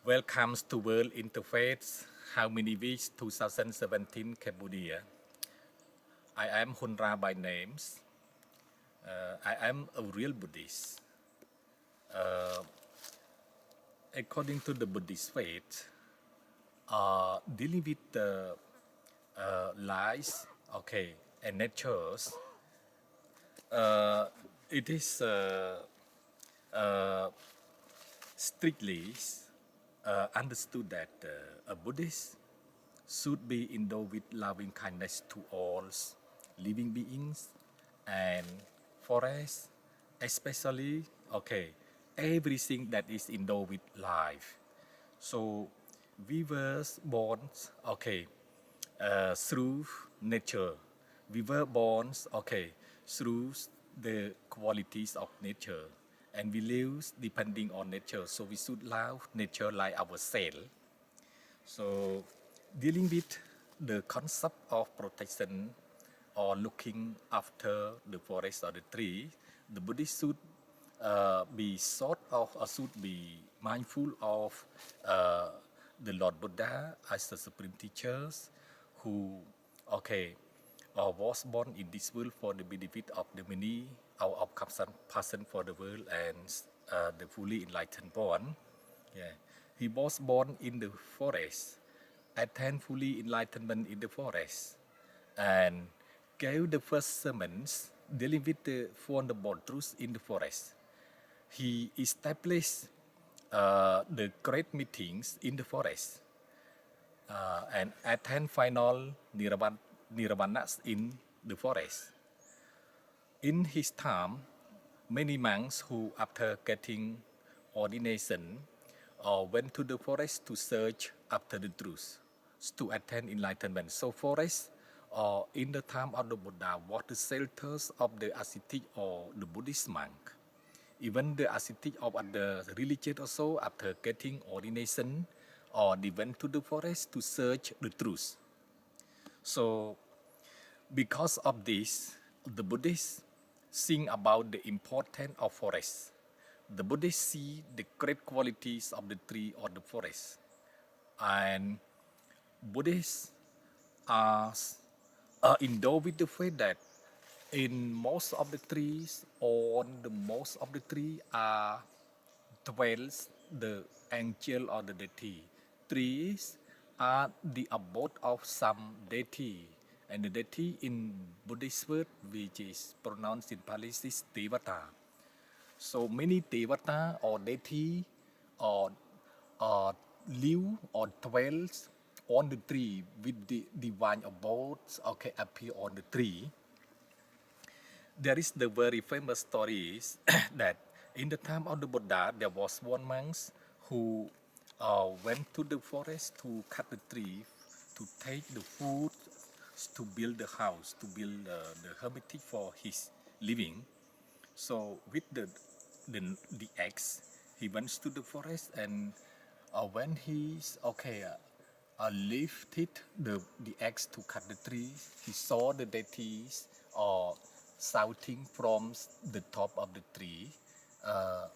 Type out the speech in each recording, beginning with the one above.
Welcome to World Interfaith Harmony Week 2017 Cambodia. I am Hunra by names. I am a real Buddhist. According to the Buddhist faith, dealing with the lies, and natures, it is strictly understood that a Buddhist should be endowed with loving kindness to all living beings and forests, especially everything that is endowed with life. So we were born through nature. We were born through the qualities of nature, and we live depending on nature. So we should love nature like ourselves. So dealing with the concept of protection or looking after the forest or the tree, the Buddhist should be sort of or should be mindful of uh, the Lord Buddha as the supreme teachers who was born in this world for the benefit of the many, our person for the world and the fully enlightened one. Yeah. He was born in the forest, attained fully enlightenment in the forest, and gave the first sermons dealing with the fundamental truths in the forest. He established the great meetings in the forest and attained final nirvanas in the forest. In his time, many monks who, after getting ordination, went to the forest to search after the truth, to attain enlightenment. So forest, in the time of the Buddha, was the shelters of the ascetic or the Buddhist monk. Even the ascetic of other religions also, after getting ordination, they went to the forest to search the truth. So because of this, the Buddhists sing about the importance of forests. The Buddhists see the great qualities of the tree or the forest. And Buddhists are endowed with the faith that in most of the trees, on the most of the tree are dwells the angel or the deity. Trees are the abode of some deity, and the deity in Buddhist word, which is pronounced in Pali, is Devata. So many Devata or deity or live or dwells on the tree with the divine abodes appear on the tree. There is the very famous stories that in the time of the Buddha, there was one monk who went to the forest to cut the tree, to take the food, to build the house, to build the hermitage for his living. So with the axe, he went to the forest, and when he lifted the axe to cut the tree, he saw the deities shouting from the top of the tree uh,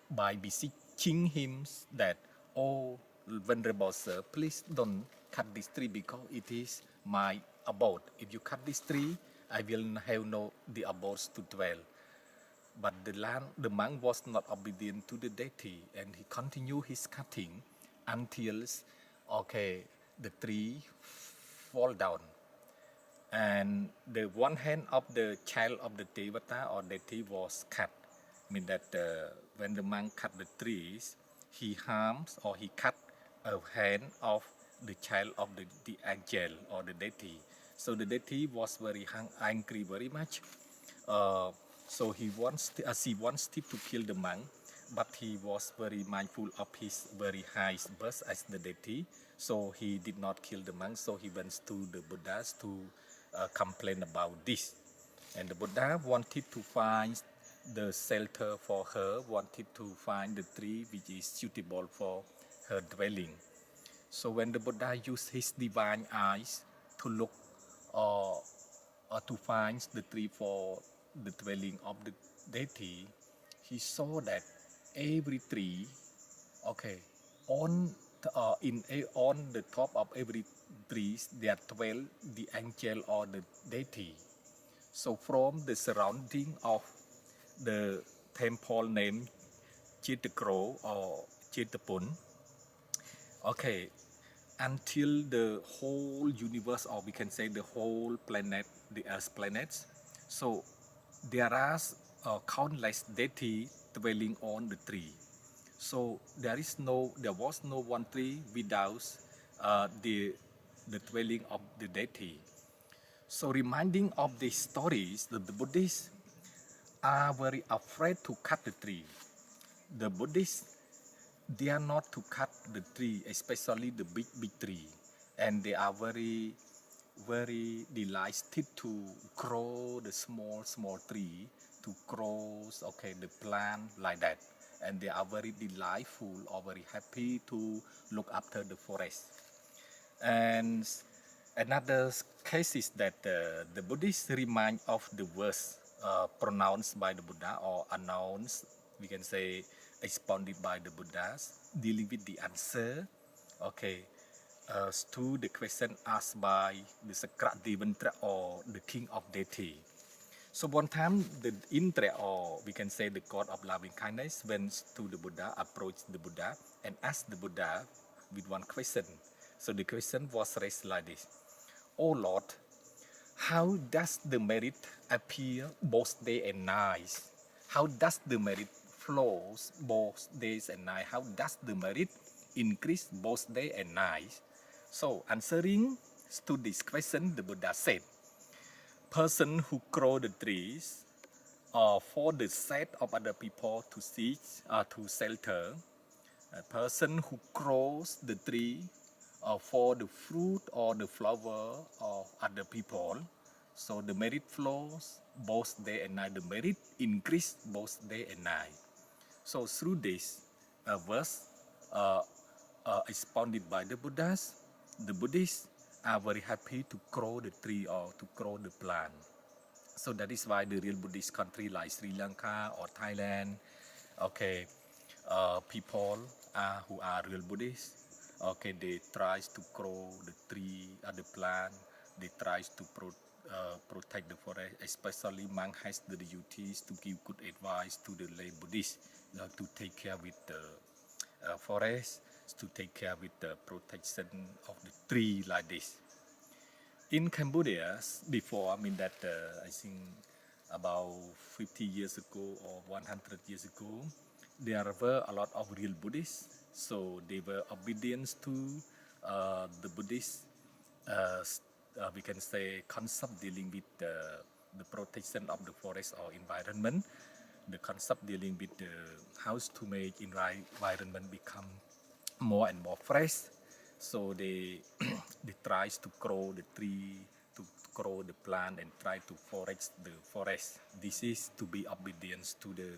by beseeching him that, "Oh, venerable sir, please don't cut this tree because it is my abode. If you cut this tree, I will have no the abodes to dwell." But the monk was not obedient to the deity, and he continued his cutting until the tree fall down. And the one hand of the child of the Devata or deity was cut. Mean that when the monk cut the trees, he harms or he cut a hand of the child of the angel or the deity. So the deity was very angry very much. So she wants to kill the monk, but he was very mindful of his very high birth as the deity. So he did not kill the monk. So he went to the Buddhas to complain about this. And the Buddha wanted to find the shelter for her, wanted to find the tree which is suitable for her dwelling. So when the Buddha used his divine eyes to look to find the tree for the dwelling of the deity, he saw that every tree, on the top of every tree there dwell the angel or the deity. So from the surrounding of the temple named Chitakro or Chitapun, okay, until the whole universe, or we can say the whole planet, the Earth planets. So there are countless deities dwelling on the tree. So there was no one tree without the dwelling of the deity. So reminding of these stories, the Buddhists are very afraid to cut the tree. The Buddhists, they are not to cut the tree, especially the big tree, and they are very delighted to grow the small tree, to grow the plant like that, and they are very delightful or very happy to look after the forest. And another case is that the Buddhists remind of the words pronounced by the Buddha, or announced, we can say, expounded by the Buddhas, dealing with the answer, to the question asked by the Sakradevanta, or the king of deity. So one time the Indra, or we can say the god of loving kindness, went to the Buddha, approached the Buddha and asked the Buddha with one question. So the question was raised like this: "Oh Lord, how does the merit appear both day and night? How does the merit flows both days and night? How does the merit increase both day and night?" So answering to this question, the Buddha said, "Person who grow the trees for the sake of other people to seek to shelter, a person who grows the tree for the fruit or the flower of other people, so the merit flows both day and night. The merit increase both day and night." So through this verse expounded by the Buddhas, the Buddhists are very happy to grow the tree or to grow the plant. So that is why the real Buddhist country like Sri Lanka or Thailand, people who are real Buddhists, they try to grow the tree, the plant, they try to protect the forest, especially monk has the duties to give good advice to the lay Buddhists, to take care with the forest, to take care with the protection of the tree like this. In Cambodia, before, I think about 50 years ago or 100 years ago, there were a lot of real Buddhists. So they were obedient to the Buddhist, we can say, concept dealing with the protection of the forest or environment, the concept dealing with the how to make environment become more and more fresh. So they they tries to grow the tree, to grow the plant, and try to forest the forest. This is to be obedient to the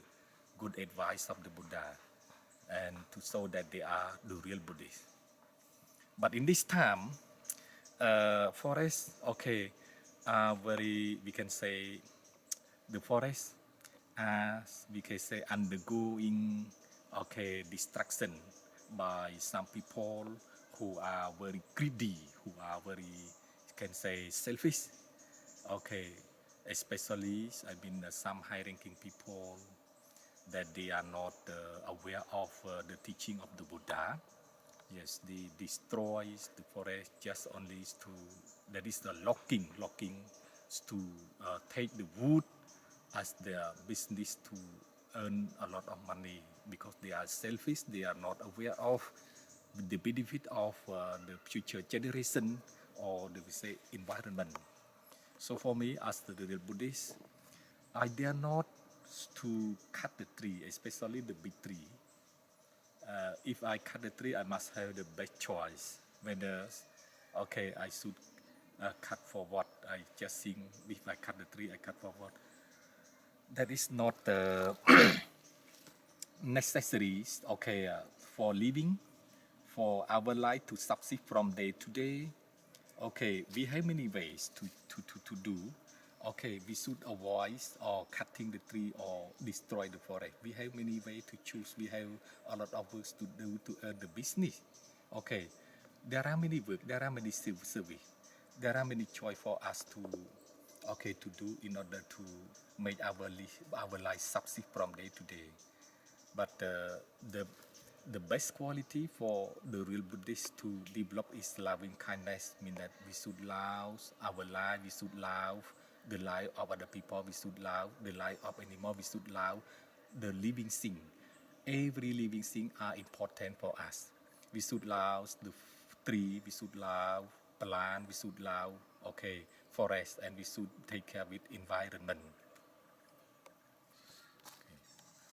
good advice of the Buddha, and to show that they are the real Buddhists. But in this time, forests, are very, we can say, the forests, as we can say, undergoing, destruction by some people who are very greedy, who are very, can say, selfish. Especially, some high-ranking people that they are not aware of the teaching of the Buddha. Yes, they destroy the forest just only to, that is the logging to take the wood as their business to earn a lot of money, because they are selfish, they are not aware of the benefit of the future generation or the, we say, environment. So for me, as the real Buddhist, I dare not to cut the tree, especially the big tree. If I cut the tree, I must have the best choice. Whether, I should cut for what? I just think if I cut the tree, I cut for what? That is not necessaries, for living, for our life to succeed from day to day. We have many ways to do. Okay, we should avoid or cutting the tree or destroy the forest. We have many ways to choose. We have a lot of works to do to earn the business. Okay, there are many work. There are many civil service. There are many choice for us to, okay, to do in order to make our life succeed from day to day. But the best quality for the real Buddhist to develop is loving kindness. Mean that we should love our life, we should love the life of other people, we should love the life of animal, we should love the living thing. Every living thing are important for us. We should love the tree, we should love plant, we should love, okay, forest, and we should take care of it environment.